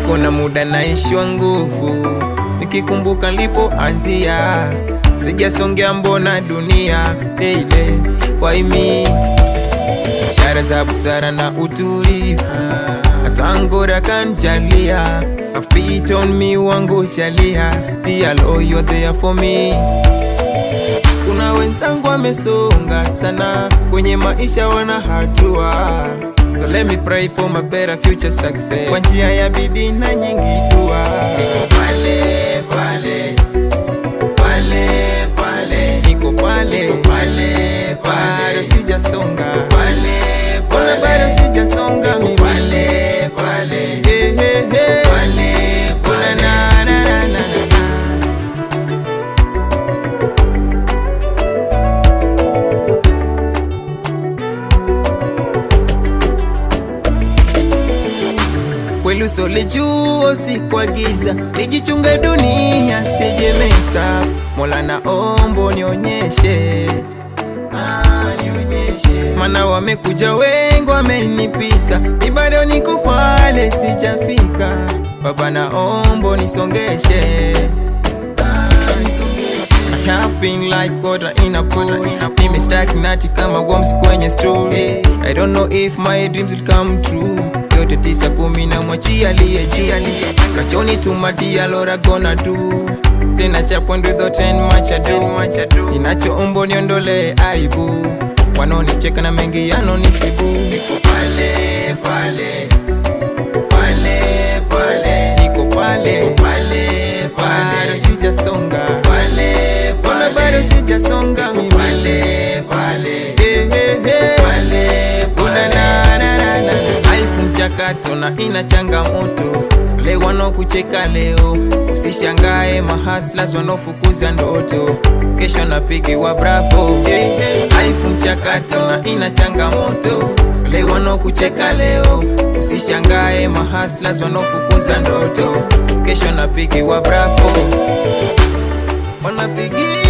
kuna muda naishiwa nguvu nikikumbuka nilipoanzia. Sijasongea mbona dunia daily why me? Ishara za busara na utulivu atangora kanjalia. A feet on me wangu chalia. Dear Lord, you're there for me. Kuna wenzangu wamesonga sana kwenye maisha wana hatua. So let me pray for my better future success. Kwa njia ya bidii na nyingi dua. Niko pale pale pale pale, niko pale pale pale, bado sijasonga pale pale, bado sijasonga mimi pale pale, hey hey hey pale pale, na na na na. Kweli usole juu si kwa giza, nijichunge dunia sijemesa. Mola naomba nionyeshe, nionyeshe. Mana wamekuja wengi wamenipita, mi bado niko pale sijafika. Baba naomba nisongeshe. I have been like water in a pool. Nime stagnant kama worms kwenye stool. I don't know if my dreams will come true. Yote 9 10 na mwachi aliye juu. Kachoni tumadia Lord I gonna do. Tena chapon without 10 much ado. Ninachoomba niondole aibu. Wanonicheka na mengi yanonisibu. Niko pale pale pale pale, niko pale pale pale, sijasonga pale pale, bado sijasonga mimi pale pale, hey hey hey pale pale, na na na na. Life mchakato na ina changamoto. Wale wanokucheka leo usishangae, mahaslas wanofukuza ndoto kesho napigiwa bravo. Hey hey, life mchakato na ina changamoto. Wale wanokucheka leo usishangae, mahaslas wanofukuza ndoto kesho napigiwa bravo. Wanapigia